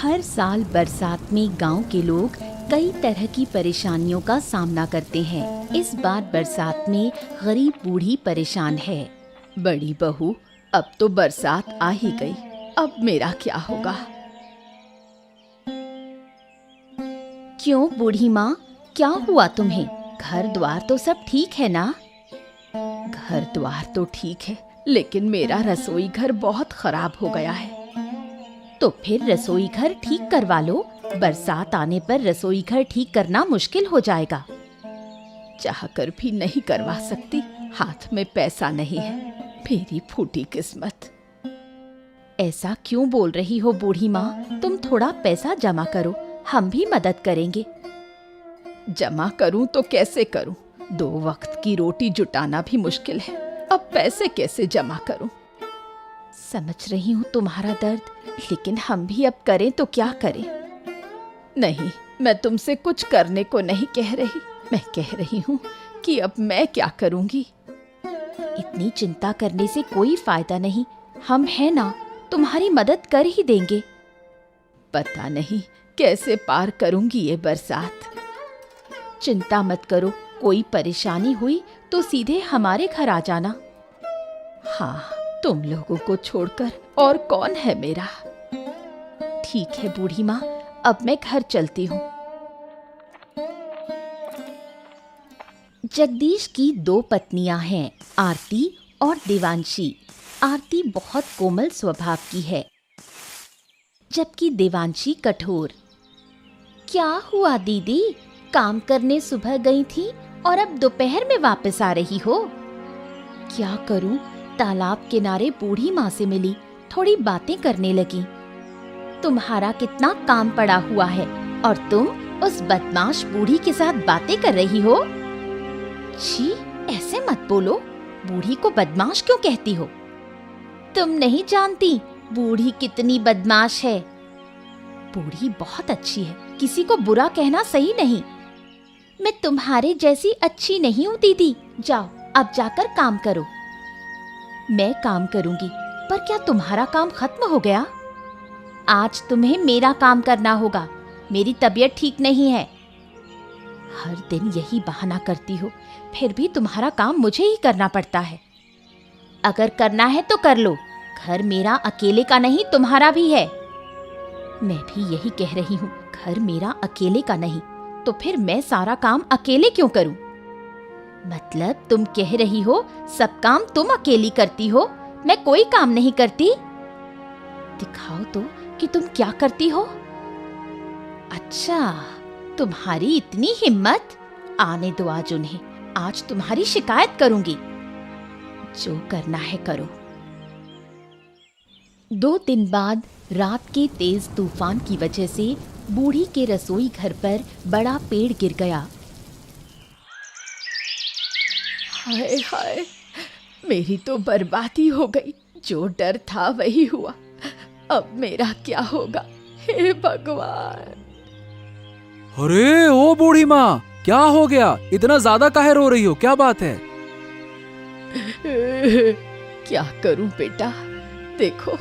हर साल बरसात में गांव के लोग कई तरह की परेशानियों का सामना करते हैं। इस बार बरसात में गरीब बूढ़ी परेशान है। बड़ी बहू, अब तो बरसात आ ही गई, अब मेरा क्या होगा? क्यों बूढ़ी माँ, क्या हुआ तुम्हें? घर द्वार तो सब ठीक है ना? घर द्वार तो ठीक है, लेकिन मेरा रसोई घर बहुत खराब हो गया है। तो फिर रसोई घर ठीक करवा लो। बरसात आने पर रसोई घर ठीक करना मुश्किल हो जाएगा। चाहकर भी नहीं करवा सकती, हाथ में पैसा नहीं है। मेरी फूटी किस्मत। ऐसा क्यों बोल रही हो बूढ़ी माँ? तुम थोड़ा पैसा जमा करो, हम भी मदद करेंगे। जमा करूं तो कैसे करूं? 2 वक्त की रोटी जुटाना भी मुश्किल है, अब पैसे कैसे जमा करूं? समझ रही हूँ तुम्हारा दर्द, लेकिन हम भी अब करें तो क्या करें? नहीं, मैं तुमसे कुछ करने को नहीं कह रही, मैं कह रही हूँ कि अब मैं क्या करूँगी। इतनी चिंता करने से कोई फायदा नहीं, हम हैं ना, तुम्हारी मदद कर ही देंगे। पता नहीं कैसे पार करूँगी ये बरसात। चिंता मत करो, कोई परेशानी हुई तो सीधे हमारे घर आ जाना। हाँ, तुम लोगों को छोड़कर और कौन है मेरा। ठीक है बूढ़ी माँ, अब मैं घर चलती हूँ। जगदीश की 2 पत्नियां हैं, आरती और देवांशी। आरती बहुत कोमल स्वभाव की है, जबकि देवांशी कठोर। क्या हुआ दीदी, काम करने सुबह गई थी और अब दोपहर में वापस आ रही हो? क्या करूं, तालाब किनारे बूढ़ी माँ से मिली, थोड़ी बातें करने लगी। तुम्हारा कितना काम पड़ा हुआ है और तुम उस बदमाश बूढ़ी के साथ बातें कर रही हो? छी, ऐसे मत बोलो, बूढ़ी को बदमाश क्यों कहती हो? तुम नहीं जानती बूढ़ी कितनी बदमाश है। बूढ़ी बहुत अच्छी है, किसी को बुरा कहना सही नहीं। मैं तुम्हारे जैसी अच्छी नहीं हूँ दीदी, जाओ अब जाकर काम करो। मैं काम करूंगी, पर क्या तुम्हारा काम खत्म हो गया? आज तुम्हें मेरा काम करना होगा, मेरी तबीयत ठीक नहीं है। हर दिन यही बहाना करती हो, फिर भी तुम्हारा काम मुझे ही करना पड़ता है। अगर करना है तो कर लो, घर मेरा अकेले का नहीं, तुम्हारा भी है। मैं भी यही कह रही हूँ, घर मेरा अकेले का नहीं, तो फिर मैं सारा काम अकेले क्यों करूं? मतलब तुम कह रही हो सब काम तुम अकेली करती हो, मैं कोई काम नहीं करती? दिखाओ तो कि तुम क्या करती हो। अच्छा, तुम्हारी इतनी हिम्मत, आने दो आज उन्हें, आज तुम्हारी शिकायत करूंगी। जो करना है करो। 2 दिन बाद रात के तेज तूफान की वजह से बूढ़ी के रसोई घर पर बड़ा पेड़ गिर गया। हाय हाय, मेरी तो बर्बादी हो गई। जो डर था वही हुआ, अब मेरा क्या होगा? हे भगवान। अरे ओ बूढ़ी माँ, क्या हो गया? इतना ज्यादा काहे रो रही हो? क्या बात है? क्या करूं बेटा, देखो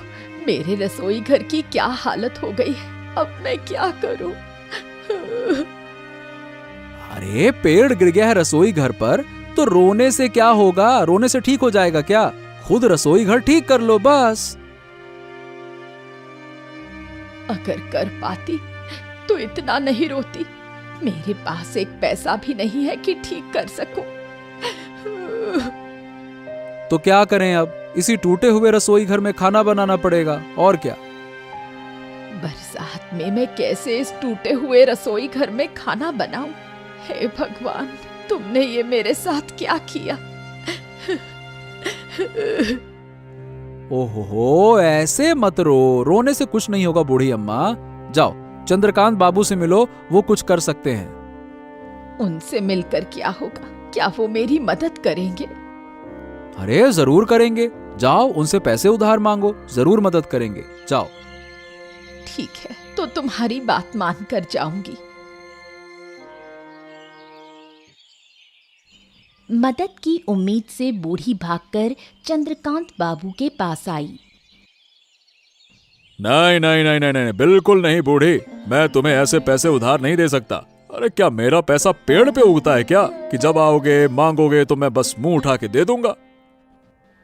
मेरे रसोई घर की क्या हालत हो गई है, अब मैं क्या करूं? अरे पेड़ गिर गया है रसोई घर पर, तो रोने से क्या होगा? रोने से ठीक हो जाएगा क्या? खुद रसोई घर ठीक कर लो बस। अगर कर पाती तो इतना नहीं रोती। मेरे पास एक पैसा भी नहीं है कि ठीक कर सकूं। तो क्या करें अब? इसी टूटे हुए रसोई घर में खाना बनाना पड़ेगा, और क्या। बरसात में मैं कैसे इस टूटे हुए रसोई घर में खाना बनाऊं? हे भगवान, तुमने ये मेरे साथ क्या किया? ओहो, ऐसे मत रो, रोने से कुछ नहीं होगा बूढ़ी अम्मा। जाओ चंद्रकांत बाबू से मिलो, वो कुछ कर सकते हैं। उनसे मिलकर क्या होगा? क्या वो मेरी मदद करेंगे? अरे जरूर करेंगे, जाओ उनसे पैसे उधार मांगो, जरूर मदद करेंगे, जाओ। ठीक है, तो तुम्हारी बात मानकर जाऊंगी। मदद की उम्मीद से बूढ़ी भागकर चंद्रकांत बाबू के पास आई। नहीं नहीं नहीं नहीं नहीं, बिल्कुल नहीं बूढ़ी, मैं तुम्हें ऐसे पैसे उधार नहीं दे सकता। अरे क्या मेरा पैसा पेड़ पे उगता है क्या कि जब आओगे मांगोगे तो मैं बस मुंह उठा के दे दूंगा?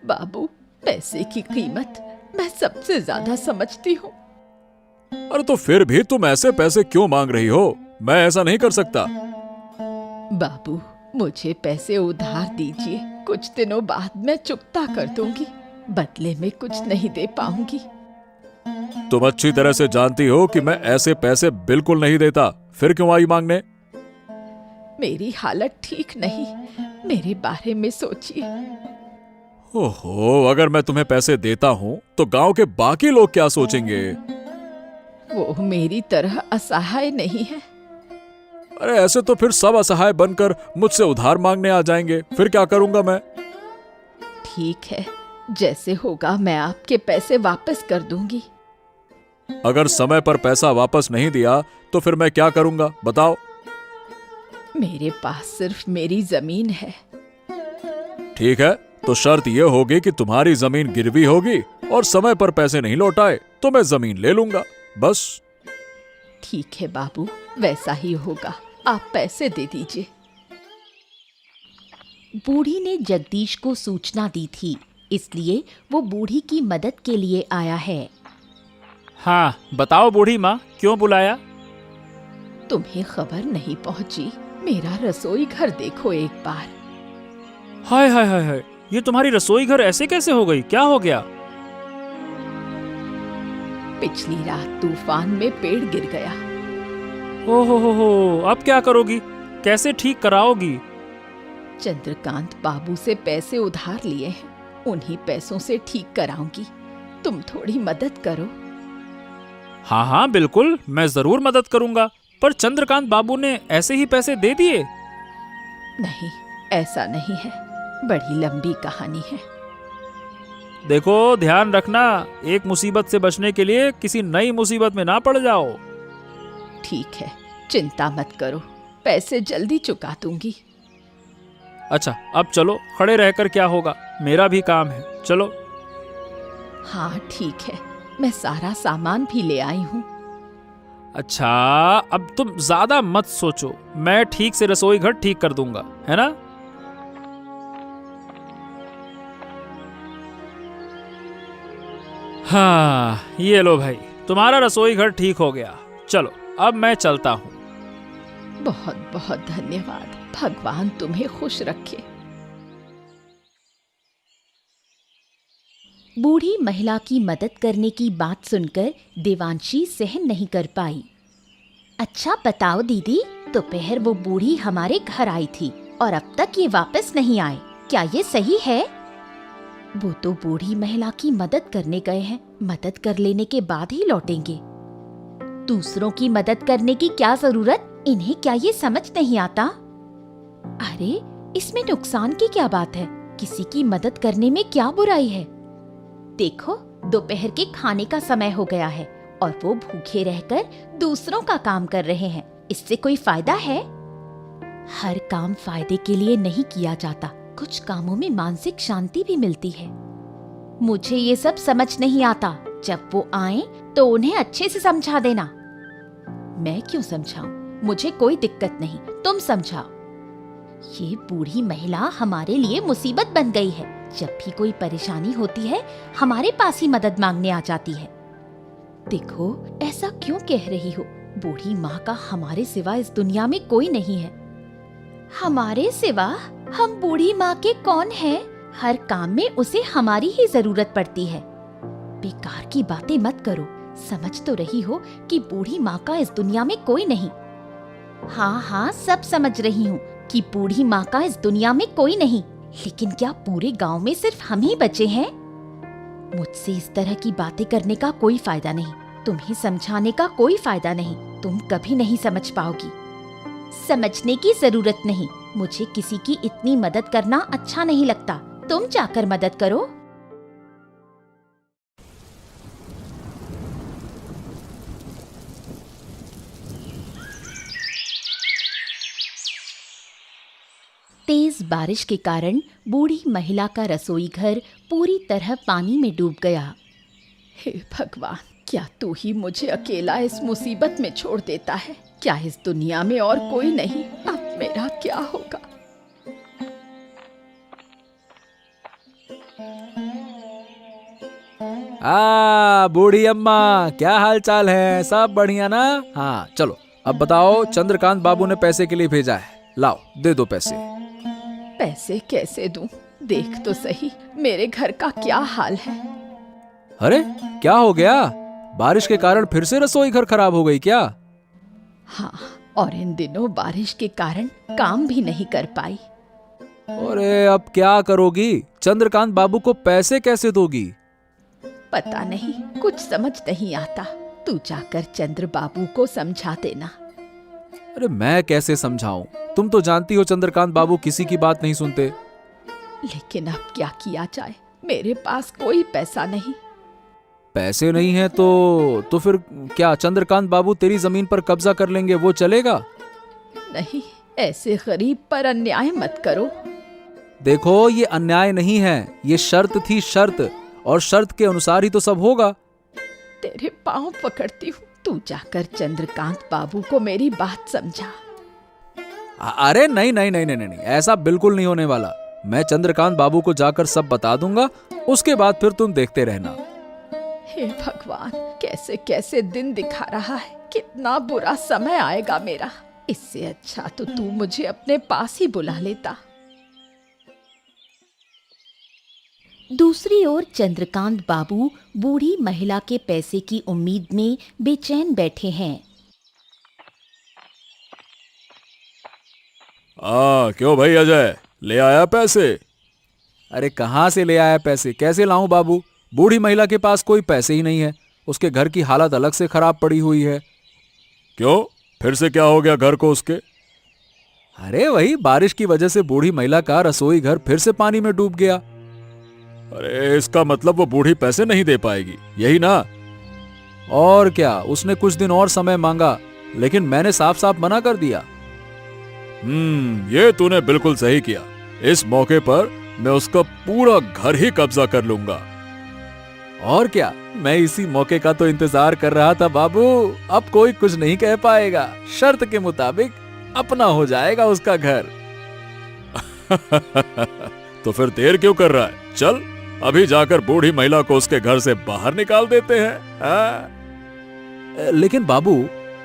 बाबू, पैसे की कीमत मैं सबसे ज्यादा समझती हूँ। अरे तो फिर भी तुम ऐसे पैसे क्यों मांग रही हो? मैं ऐसा नहीं कर सकता। बाबू, मुझे पैसे उधार दीजिए, कुछ दिनों बाद मैं चुकता कर दूंगी, बदले में कुछ नहीं दे पाऊंगी। तुम अच्छी तरह से जानती हो कि मैं ऐसे पैसे बिल्कुल नहीं देता, फिर क्यों आई मांगने? मेरी हालत ठीक नहीं, मेरे बारे में सोचिए। ओहो, अगर मैं तुम्हें पैसे देता हूँ तो गांव के बाकी लोग क्या सोचेंगे? वो मेरी तरह असहाय नहीं है। अरे ऐसे तो फिर सब असहाय बनकर मुझसे उधार मांगने आ जाएंगे, फिर क्या करूंगा मैं? ठीक है, जैसे होगा मैं आपके पैसे वापस कर दूंगी। अगर समय पर पैसा वापस नहीं दिया तो फिर मैं क्या करूंगा, बताओ? मेरे पास सिर्फ मेरी जमीन है। ठीक है, तो शर्त यह होगी कि तुम्हारी जमीन गिरवी होगी और समय पर पैसे नहीं लौटाए तो मैं जमीन ले लूंगा, बस। ठीक है बाबू, वैसा ही होगा, आप पैसे दे दीजिए। बूढ़ी ने जगदीश को सूचना दी थी, इसलिए वो बूढ़ी की मदद के लिए आया है। हाँ बताओ बूढ़ी माँ, क्यों बुलाया? तुम्हें खबर नहीं पहुंची? मेरा रसोई घर देखो एक बार। हाय हाय हाय हाय, ये तुम्हारी रसोई घर ऐसे कैसे हो गई? क्या हो गया? पिछली रात तूफान में पेड़ गिर गया। ओ हो, अब क्या करोगी? कैसे ठीक कराओगी? चंद्रकांत बाबू से पैसे उधार लिए हैं, उन्हीं पैसों से ठीक कराऊंगी। तुम थोड़ी मदद करो। हाँ हाँ बिल्कुल, मैं जरूर मदद करूंगा, पर चंद्रकांत बाबू ने ऐसे ही पैसे दे दिए? नहीं, ऐसा नहीं है, बड़ी लंबी कहानी है। देखो ध्यान रखना, एक मुसीबत से बचने के लिए किसी नई मुसीबत में ना पड़ जाओ। ठीक है, चिंता मत करो, पैसे जल्दी चुका दूंगी। अच्छा अब चलो, खड़े रहकर क्या होगा, मेरा भी काम है, चलो। हाँ ठीक है, मैं सारा सामान भी ले आई हूँ। अच्छा अब तुम ज्यादा मत सोचो, मैं ठीक से रसोई घर ठीक कर दूंगा, है ना? हाँ ये लो भाई, तुम्हारा रसोई घर ठीक हो गया। चलो अब मैं चलता हूँ। बहुत बहुत धन्यवाद, भगवान तुम्हें खुश रखे। बूढ़ी महिला की मदद करने की बात सुनकर देवांशी सहन नहीं कर पाई। अच्छा बताओ दीदी, दोपहर वो बूढ़ी हमारे घर आई थी और अब तक ये वापस नहीं आए, क्या ये सही है? वो तो बूढ़ी महिला की मदद करने गए हैं, मदद कर लेने के बाद ही लौटेंगे। दूसरों की मदद करने की क्या जरूरत, इन्हें क्या ये समझ नहीं आता? अरे इसमें नुकसान की क्या बात है, किसी की मदद करने में क्या बुराई है? देखो दोपहर के खाने का समय हो गया है और वो भूखे रहकर दूसरों का काम कर रहे हैं, इससे कोई फायदा है? हर काम फायदे के लिए नहीं किया जाता, कुछ कामों में मानसिक शांति भी मिलती है। मुझे ये सब समझ नहीं आता, जब वो आए तो उन्हें अच्छे से समझा देना। मैं क्यों समझाऊं, मुझे कोई दिक्कत नहीं, तुम समझाओ। ये बूढ़ी महिला हमारे लिए मुसीबत बन गई है, जब भी कोई परेशानी होती है हमारे पास ही मदद मांगने आ जाती है। देखो ऐसा क्यों कह रही हो, बूढ़ी माँ का हमारे सिवा इस दुनिया में कोई नहीं है। हमारे सिवा? हम बूढ़ी माँ के कौन हैं? हर काम में उसे हमारी ही जरूरत पड़ती है। बेकार की बातें मत करो, समझ तो रही हो कि बूढ़ी माँ का इस दुनिया में कोई नहीं। हाँ हाँ सब समझ रही हूँ कि बूढ़ी माँ का इस दुनिया में कोई नहीं, लेकिन क्या पूरे गांव में सिर्फ हम ही बचे हैं? मुझसे इस तरह की बातें करने का कोई फायदा नहीं, तुम्हें समझाने का कोई फायदा नहीं, तुम कभी नहीं समझ पाओगी। समझने की जरूरत नहीं, मुझे किसी की इतनी मदद करना अच्छा नहीं लगता, तुम जाकर मदद करो। तेज बारिश के कारण बूढ़ी महिला का रसोई घर पूरी तरह पानी में डूब गया। हे भगवान, क्या तू ही मुझे अकेला इस मुसीबत में छोड़ देता है? क्या इस दुनिया में और कोई नहीं? अब मेरा क्या होगा? बूढ़ी अम्मा, क्या हाल चाल है? सब बढ़िया ना? हाँ चलो अब बताओ, चंद्रकांत बाबू ने पैसे के लिए भेजा है, लाओ दे दो पैसे। पैसे कैसे दूं? देख तो सही मेरे घर का क्या हाल है। अरे क्या हो गया? बारिश के कारण फिर से रसोई घर खराब हो गई क्या? हाँ, और इन दिनों बारिश के कारण काम भी नहीं कर पाई। अरे अब क्या करोगी? चंद्रकांत बाबू को पैसे कैसे दोगी? पता नहीं, कुछ समझ नहीं आता। तू जाकर चंद्र बाबू को समझा देना। अरे मैं कैसे समझाऊं? तुम तो जानती हो चंद्रकांत बाबू किसी की बात नहीं सुनते। लेकिन अब क्या किया जाए? मेरे पास कोई पैसा नहीं। पैसे नहीं है तो फिर क्या चंद्रकांत बाबू तेरी जमीन पर कब्जा कर लेंगे, वो चलेगा? नहीं, ऐसे गरीब पर अन्याय मत करो। देखो ये अन्याय नहीं है, ये शर्त थी, शर्त, और शर्त के अनुसार ही तो सब होगा। तेरे पांव पकड़ती हूँ, तू जाकर चंद्रकांत बाबू को मेरी बात समझा। अरे नहीं नहीं नहीं नहीं नहीं, ऐसा बिल्कुल नहीं होने वाला। मैं चंद्रकांत बाबू को जाकर सब बता दूंगा, उसके बाद फिर तुम देखते रहना। हे भगवान, कैसे कैसे दिन दिखा रहा है। कितना बुरा समय आएगा मेरा। इससे अच्छा तो तू मुझे अपने पास ही बुला लेता। दूसरी ओर चंद्रकांत बाबू बूढ़ी महिला के पैसे की उम्मीद में बेचैन बैठे हैं। क्यों भाई अजय, ले आया पैसे? अरे कहाँ से ले आया पैसे? कैसे लाऊं बाबू? बूढ़ी महिला के पास कोई पैसे ही नहीं है, उसके घर की हालत अलग से खराब पड़ी हुई है। क्यों, फिर से क्या हो गया घर को उसके? अरे वही बारिश की वजह से बूढ़ी महिला का रसोई घर फिर से पानी में डूब गया। अरे इसका मतलब वो बूढ़ी पैसे नहीं दे पाएगी, यही ना? और क्या, उसने कुछ दिन और समय मांगा, लेकिन मैंने साफ साफ मना कर दिया। ये तूने बिल्कुल सही किया। इस मौके पर मैं उसका पूरा घर ही कब्जा कर लूंगा। और क्या, मैं इसी मौके का तो इंतजार कर रहा था बाबू। अब कोई कुछ नहीं कह पाएगा, शर्त के मुताबिक अपना हो जाएगा उसका घर। तो फिर देर क्यों कर रहा है? चल अभी जाकर बूढ़ी महिला को उसके घर से बाहर निकाल देते हैं। लेकिन बाबू,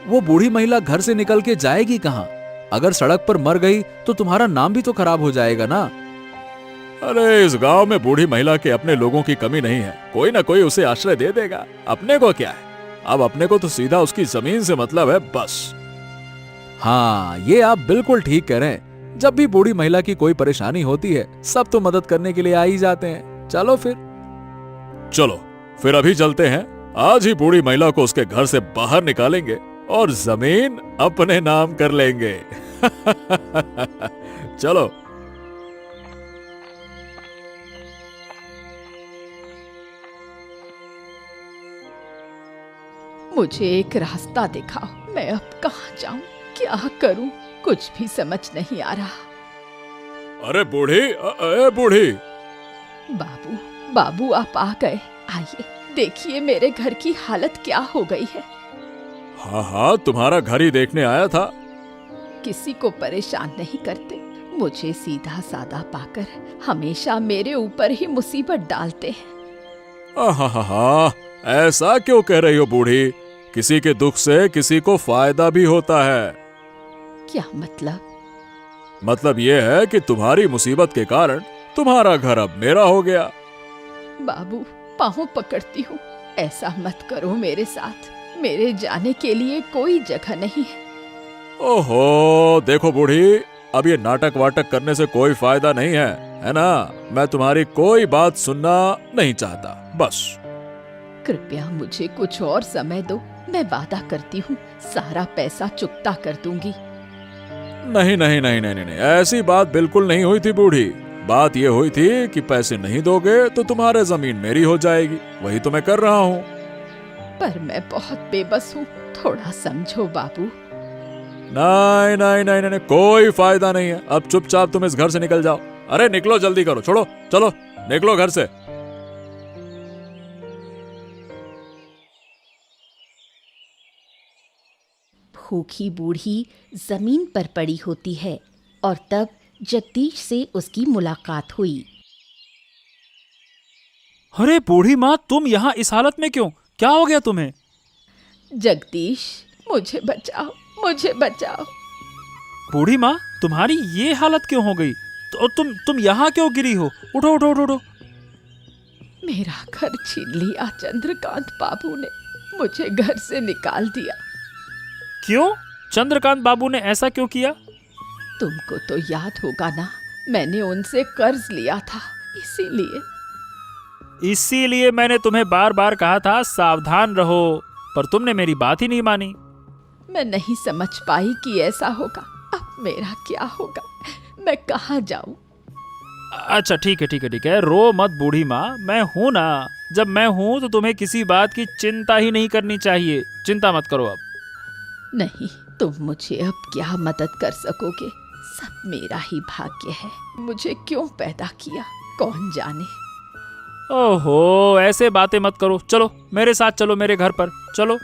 वो बूढ़ी महिला घर से निकल के जाएगी कहाँ? अगर सड़क पर मर गई तो तुम्हारा नाम भी तो खराब हो जाएगा ना। अरे इस गांव में बूढ़ी महिला के अपने लोगों की कमी नहीं है, कोई ना कोई उसे आश्रय दे देगा। अपने को क्या है, अब अपने को तो सीधा उसकी जमीन से मतलब है, बस। हाँ, ये आप बिल्कुल ठीक कह रहे हैं। जब भी बूढ़ी महिला की कोई परेशानी होती है, सब तो मदद करने के लिए आ ही जाते हैं। चलो फिर अभी चलते हैं। आज ही बूढ़ी महिला को उसके घर से बाहर निकालेंगे और जमीन अपने नाम कर लेंगे। चलो। मुझे एक रास्ता दिखाओ, मैं अब कहाँ जाऊं, क्या करूं, कुछ भी समझ नहीं आ रहा। अरे बूढ़ी। बाबू, बाबू आप आ गए। आइए, देखिए मेरे घर की हालत क्या हो गई है। हाँ, तुम्हारा घर ही देखने आया था। किसी को परेशान नहीं करते, मुझे सीधा सादा पाकर हमेशा मेरे ऊपर ही मुसीबत डालते हैं। हाँ, ऐसा क्यों कह रही हो बूढ़ी? किसी के दुख से किसी को फायदा भी होता है। क्या मतलब? मतलब ये है कि तुम्हारी मुसीबत के कारण तुम्हारा घर अब मेरा हो गया। बाबू, पाँव पकड़ती हूँ, ऐसा मत करो मेरे साथ। मेरे जाने के लिए कोई जगह नहीं है। ओहो, देखो बूढ़ी, अब ये नाटक वाटक करने से कोई फायदा नहीं है ना? मैं तुम्हारी कोई बात सुनना नहीं चाहता, बस। कृपया मुझे कुछ और समय दो, मैं वादा करती हूँ सारा पैसा चुकता कर दूंगी। नहीं, ऐसी बात बिल्कुल नहीं हुई थी बूढ़ी। बात ये हुई थी कि पैसे नहीं दोगे तो तुम्हारे जमीन मेरी हो जाएगी, वही तो मैं कर रहा हूँ। पर मैं बहुत बेबस हूँ, थोड़ा समझो बाबू। नहीं, कोई फायदा नहीं है। अब चुपचाप तुम इस घर से निकल जाओ। अरे निकलो, जल्दी करो, छोड़ो, चलो निकलो घर से। भूखी बूढ़ी जमीन पर पड़ी होती है और तब जगदीश से उसकी मुलाकात हुई। अरे बूढ़ी माँ, तुम यहाँ इस हालत में क्यों? क्या हो गया तुम्हें? जगदीश, मुझे बचाओ, मुझे बचाओ। बूढ़ी माँ, तुम्हारी ये हालत क्यों हो गई? तो तुम यहाँ क्यों गिरी हो? उठो उठो उठो उठो। मेरा घर छीन लिया चंद्रकांत बाबू ने, मुझे घर से निकाल दिया। क्यों? चंद्रकांत बाबू ने ऐसा क्यों किया? तुमको तो याद होगा ना, मैंने उनसे कर्ज लिया था, इसीलिए मैंने तुम्हें बार बार कहा था सावधान रहो, पर तुमने मेरी बात ही नहीं मानी। मैं नहीं समझ पाई कि ऐसा होगा। अब मेरा क्या होगा, मैं कहाँ जाऊं? अच्छा ठीक है, रो मत बूढ़ी माँ, मैं हूं ना। जब मैं हूं तो तुम्हें किसी बात की चिंता ही नहीं करनी चाहिए। चिंता मत करो अब। नहीं, तुम मुझे अब क्या मदद कर सकोगे? सब मेरा ही भाग्य है। मुझे क्यों पैदा किया, कौन जाने। ओहो, ऐसे बातें मत करो। चलो मेरे साथ चलो, मेरे घर पर चलो।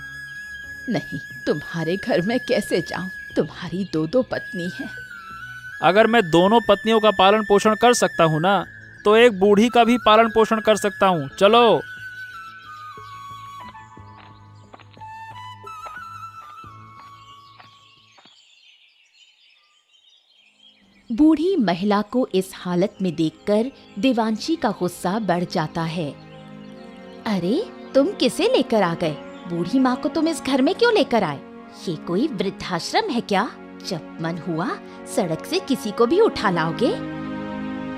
नहीं, तुम्हारे घर में कैसे जाऊं? तुम्हारी दो दो पत्नी हैं। अगर मैं दोनों पत्नियों का पालन पोषण कर सकता हूँ ना, तो एक बूढ़ी का भी पालन पोषण कर सकता हूँ। चलो। बूढ़ी महिला को इस हालत में देखकर देवांशी का गुस्सा बढ़ जाता है। अरे, तुम किसे लेकर आ गए? बूढ़ी माँ को तुम इस घर में क्यों लेकर आए? ये कोई वृद्धाश्रम है क्या? जब मन हुआ सड़क से किसी को भी उठा लाओगे?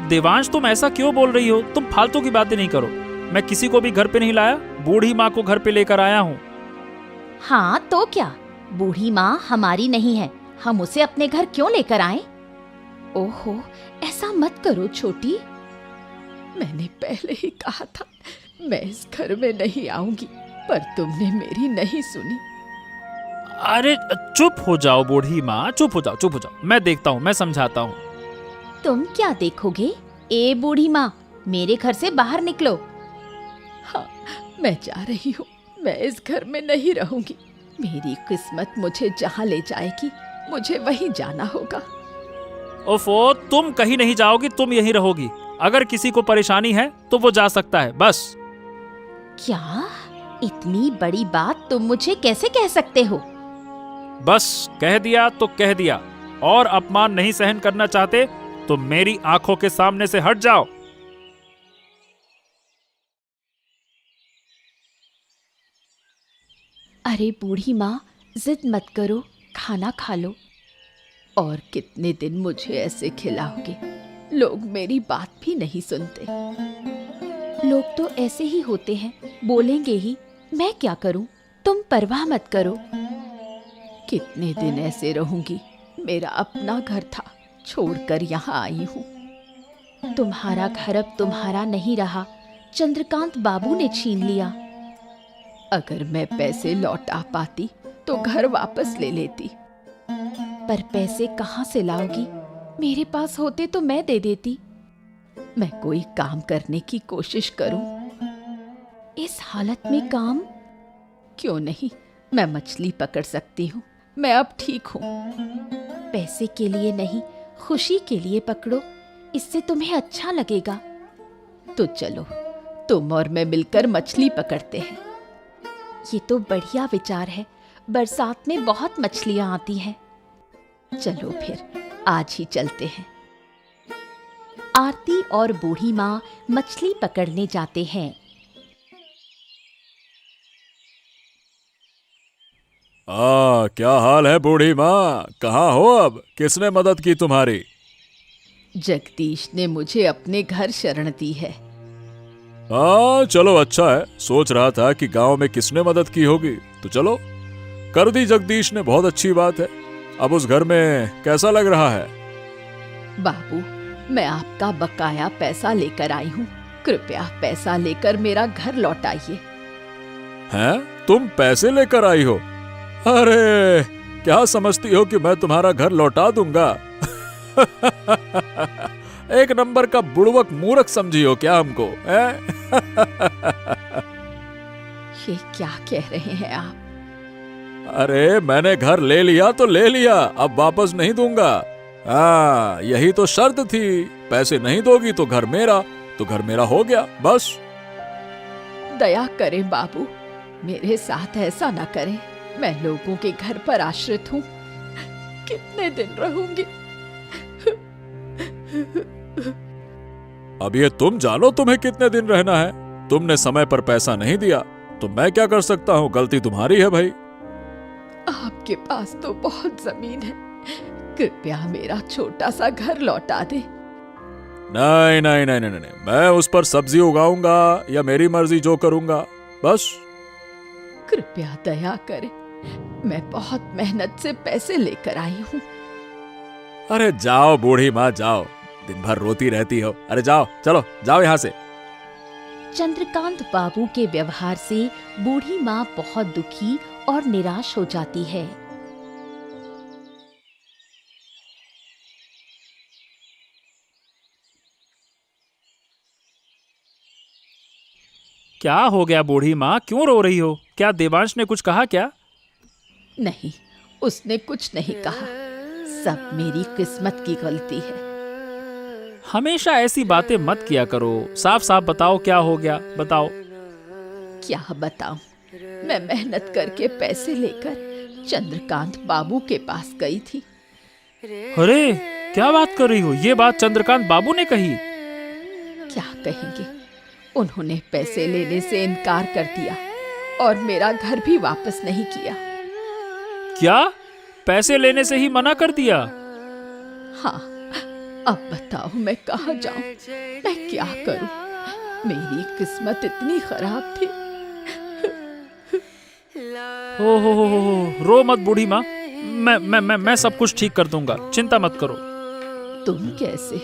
देवांश, तुम ऐसा क्यों बोल रही हो? तुम फालतू की बातें नहीं करो। मैं किसी को भी घर पे नहीं लाया, बूढ़ी माँ को घर पे लेकर आया हूँ। हाँ तो क्या, बूढ़ी माँ हमारी नहीं है, हम उसे अपने घर क्यों लेकर आए? ओहो, ऐसा मत करो छोटी। मैंने पहले ही कहा था मैं इस घर में नहीं आऊंगी, पर तुमने मेरी नहीं सुनी। अरे चुप हो जाओ बूढ़ी माँ, चुप हो जाओ। मैं देखता हूँ, मैं समझाता हूँ। तुम क्या देखोगे? ए बूढ़ी माँ, मेरे घर से बाहर निकलो। हाँ, मैं जा रही हूँ। मैं इस घर में नहीं रहूंगी। मेरी किस्मत मुझे जहाँ ले जाएगी, मुझे वहीं जाना होगा। ओफो, तुम कहीं नहीं जाओगी, तुम यहीं रहोगी। अगर किसी को परेशानी है तो वो जा सकता है, बस। क्या? इतनी बड़ी बात तुम मुझे कैसे कह सकते हो? बस कह दिया तो कह दिया। और अपमान नहीं सहन करना चाहते तो मेरी आंखों के सामने से हट जाओ। अरे बूढ़ी माँ, जिद मत करो, खाना खा लो। और कितने दिन मुझे ऐसे खिलाओगे? लोग मेरी बात भी नहीं सुनते। लोग तो ऐसे ही होते हैं, बोलेंगे ही। मैं क्या करूं? तुम परवाह मत करो। कितने दिन ऐसे रहूंगी? मेरा अपना घर था, छोड़कर यहाँ आई हूँ। तुम्हारा घर अब तुम्हारा नहीं रहा, चंद्रकांत बाबू ने छीन लिया। अगर मैं पैसे लौटा पाती तो घर वापस ले लेती, पर पैसे कहाँ से लाओगी? मेरे पास होते तो मैं दे देती। मैं कोई काम करने की कोशिश करूं। इस हालत में काम? क्यों नहीं, मैं मछली पकड़ सकती हूँ। मैं अब ठीक हूँ। पैसे के लिए नहीं, खुशी के लिए पकड़ो, इससे तुम्हें अच्छा लगेगा। तो चलो, तुम और मैं मिलकर मछली पकड़ते हैं। ये तो बढ़िया विचार है। बरसात में बहुत मछलियाँ आती हैं। चलो फिर, आज ही चलते हैं। आरती और बूढ़ी माँ मछली पकड़ने जाते हैं। क्या हाल है बूढ़ी माँ? कहाँ हो अब? किसने मदद की तुम्हारी? जगदीश ने मुझे अपने घर शरण दी है। चलो अच्छा है। सोच रहा था कि गांव में किसने मदद की होगी, तो चलो कर दी जगदीश ने, बहुत अच्छी बात है। अब उस घर में कैसा लग रहा है? बाबू, मैं आपका बकाया पैसा लेकर आई हूँ। कृपया पैसा लेकर मेरा घर लौटाइए। हैं? तुम पैसे लेकर आई हो? अरे, क्या समझती हो कि मैं तुम्हारा घर लौटा दूंगा? एक नंबर का बुड़वक मूर्ख समझी हो क्या हमको? ये क्या कह रहे हैं आप? अरे मैंने घर ले लिया तो ले लिया, अब वापस नहीं दूंगा। हाँ, यही तो शर्त थी, पैसे नहीं दोगी तो घर मेरा हो गया बस। दया करें बाबू, मेरे साथ ऐसा न करें। मैं लोगों के घर पर आश्रित हूँ, कितने दिन रहूंगी। अब ये तुम जानो तुम्हें कितने दिन रहना है। तुमने समय पर पैसा नहीं दिया तो मैं क्या कर सकता हूँ, गलती तुम्हारी है भाई। आपके पास तो बहुत जमीन है, कृपया मेरा छोटा सा घर लौटा दे। नहीं नहीं नहीं नहीं नहीं, मैं उस पर सब्जी उगाऊंगा या मेरी मर्जी जो करूंगा बस। कृपया दया करें, मैं बहुत मेहनत से पैसे लेकर आई हूँ। अरे जाओ बूढ़ी माँ जाओ, दिन भर रोती रहती हो। अरे जाओ, चलो जाओ यहाँ से। चंद्रकांत बाबू के व्यवहार से बूढ़ी माँ बहुत दुखी और निराश हो जाती है। क्या हो गया बूढ़ी माँ, क्यों रो रही हो? क्या देवांश ने कुछ कहा क्या? नहीं, उसने कुछ नहीं कहा, सब मेरी किस्मत की गलती है। हमेशा ऐसी बातें मत किया करो, साफ साफ बताओ क्या हो गया, बताओ। क्या बताऊं, मैं मेहनत करके पैसे लेकर चंद्रकांत बाबू के पास गई थी। अरे क्या बात कर रही हो, ये बात चंद्रकांत बाबू ने कही? क्या कहेंगे, उन्होंने पैसे लेने से इनकार कर दिया और मेरा घर भी वापस नहीं किया। क्या, पैसे लेने से ही मना कर दिया? हाँ, अब बताओ मैं कहाँ जाऊं, मैं क्या करूं? मेरी किस्मत इतनी खराब थी। हो, रो मत बूढ़ी माँ, मैं सब कुछ ठीक कर दूंगा, चिंता मत करो। तुम कैसे?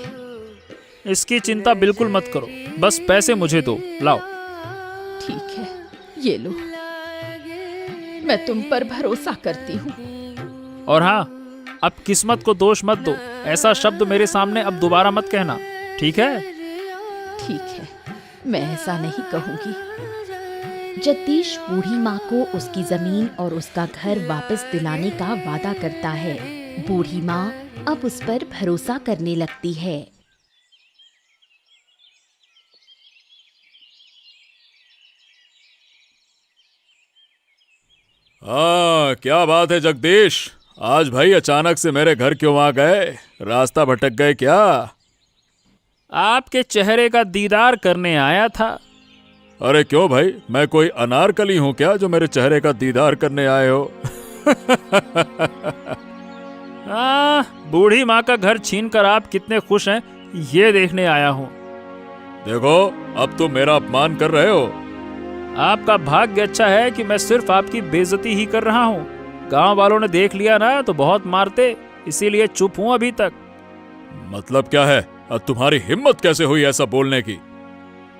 इसकी चिंता बिल्कुल मत करो, बस पैसे मुझे दो, लाओ। ठीक है, ये लो, मैं तुम पर भरोसा करती हूँ। और हाँ, अब किस्मत को दोष मत दो, ऐसा शब्द मेरे सामने अब दोबारा मत कहना, ठीक है? ठीक है, मैं ऐसा नहीं कहूँगी। जगदीश बूढ़ी माँ को उसकी जमीन और उसका घर वापस दिलाने का वादा करता है। बूढ़ी माँ अब उस पर भरोसा करने लगती है। हाँ, क्या बात है जगदीश, आज भाई अचानक से मेरे घर क्यों आ गए? रास्ता भटक गए क्या? आपके चेहरे का दीदार करने आया था। अरे क्यों भाई, मैं कोई अनारकली हूँ क्या जो मेरे चेहरे का दीदार करने आए हो? बूढ़ी माँ का घर छीनकर आप कितने खुश हैं, ये देखने आया हूँ। देखो, अब तुम मेरा अपमान कर रहे हो। आपका भाग्य अच्छा है कि मैं सिर्फ आपकी बेइज्जती ही कर रहा हूँ। गांव वालों ने देख लिया ना तो बहुत मारते, इसीलिए चुप हूँ अभी तक। मतलब क्या है? अब तुम्हारी हिम्मत कैसे हुई ऐसा बोलने की?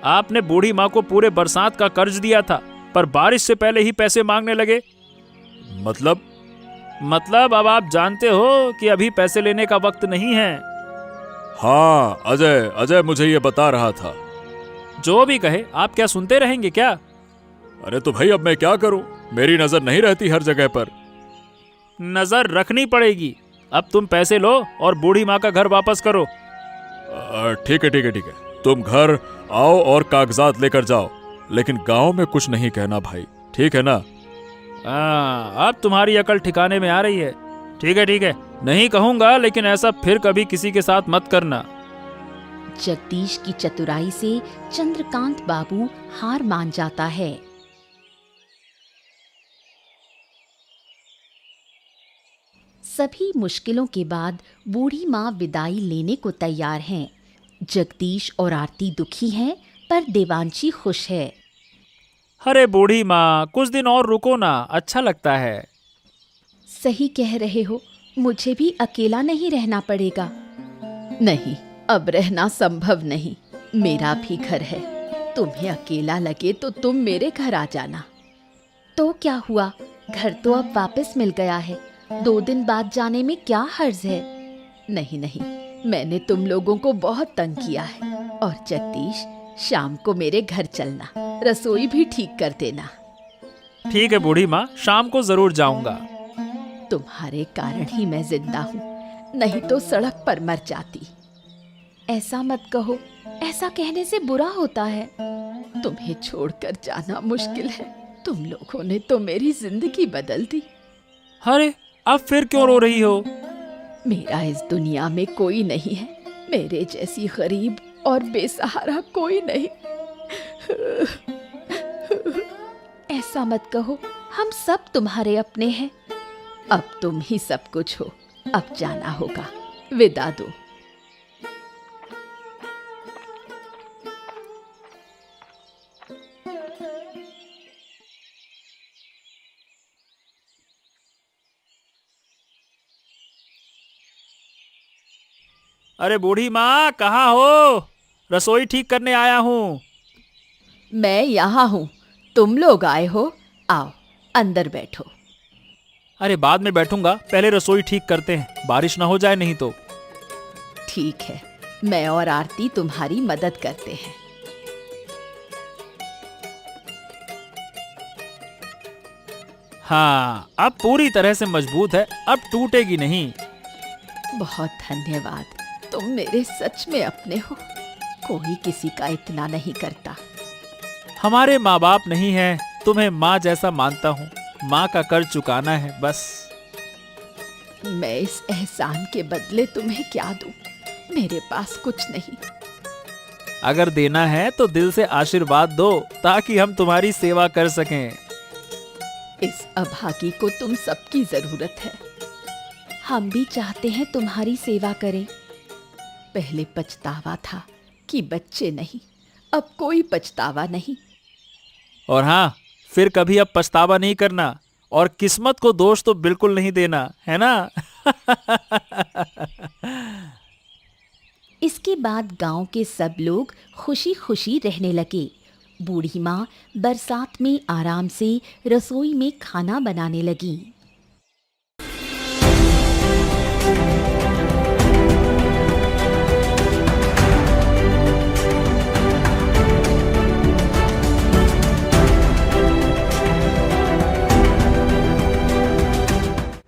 आपने बूढ़ी माँ को पूरे बरसात का कर्ज दिया था, पर बारिश से पहले ही पैसे मांगने लगे। मतलब अब आप जानते हो कि अभी पैसे लेने का वक्त नहीं है। हाँ, अजय मुझे ये बता रहा था। जो भी कहे, आप क्या सुनते रहेंगे क्या? अरे तो भाई अब मैं क्या करूं, मेरी नजर नहीं रहती हर जगह पर। नजर रखनी पड़ेगी। अब तुम पैसे लो और बूढ़ी माँ का घर वापस करो। ठीक है, तुम घर आओ और कागजात लेकर जाओ, लेकिन गांव में कुछ नहीं कहना भाई, ठीक है ना? अब तुम्हारी अकल ठिकाने में आ रही है। ठीक है, नहीं कहूंगा, लेकिन ऐसा फिर कभी किसी के साथ मत करना। जगदीश की चतुराई से चंद्रकांत बाबू हार मान जाता है। सभी मुश्किलों के बाद बूढ़ी माँ विदाई लेने को तैयार हैं। जगदीश और आरती दुखी हैं, पर देवांशी खुश है। अरे बूढ़ी माँ, कुछ दिन और रुको ना, अच्छा लगता है। सही कह रहे हो, मुझे भी अकेला नहीं रहना पड़ेगा। नहीं, अब रहना संभव नहीं, मेरा भी घर है। तुम्हें अकेला लगे तो तुम मेरे घर आ जाना। तो क्या हुआ, घर तो अब वापस मिल गया है, 2 दिन बाद जाने में क्या हर्ज है? नहीं, मैंने तुम लोगों को बहुत तंग किया है। और जगदीश, शाम को मेरे घर चलना, रसोई भी ठीक कर देना। ठीक है बूढ़ी माँ, शाम को जरूर जाऊंगा। तुम्हारे कारण ही मैं जिंदा हूँ, नहीं तो सड़क पर मर जाती। ऐसा मत कहो, ऐसा कहने से बुरा होता है। तुम्हें छोड़कर जाना मुश्किल है। तुम लोगों ने तो मेरी जिंदगी बदल दी। अरे अब फिर क्यों रो रही हो? मेरा इस दुनिया में कोई नहीं है, मेरे जैसी गरीब और बेसहारा कोई नहीं। ऐसा मत कहो, हम सब तुम्हारे अपने हैं। अब तुम ही सब कुछ हो, अब जाना होगा। विदा दो। अरे बूढ़ी माँ, कहाँ हो? रसोई ठीक करने आया हूँ। मैं यहाँ हूँ, तुम लोग आए हो। आओ अंदर बैठो। अरे बाद में बैठूंगा, पहले रसोई ठीक करते हैं, बारिश ना हो जाए नहीं तो। ठीक है, मैं और आरती तुम्हारी मदद करते हैं। हाँ, अब पूरी तरह से मजबूत है, अब टूटेगी नहीं। बहुत धन्यवाद, तुम मेरे सच में अपने हो। कोई किसी का इतना नहीं करता। हमारे माँ बाप नहीं हैं, तुम्हें माँ जैसा मानता हूँ। माँ का कर्ज चुकाना है बस। मैं इस एहसान के बदले तुम्हें क्या दूं? मेरे पास कुछ नहीं। अगर देना है तो दिल से आशीर्वाद दो, ताकि हम तुम्हारी सेवा कर सकें। इस अभागी को तुम सबकी जरूरत है। हम भी चाहते हैं तुम्हारी सेवा करें। पहले पछतावा था कि बच्चे नहीं, अब कोई पछतावा नहीं। और हाँ, फिर कभी अब पछतावा नहीं करना, और किस्मत को दोष तो बिल्कुल नहीं देना, है ना? इसके बाद गांव के सब लोग खुशी खुशी रहने लगे। बूढ़ी माँ बरसात में आराम से रसोई में खाना बनाने लगी।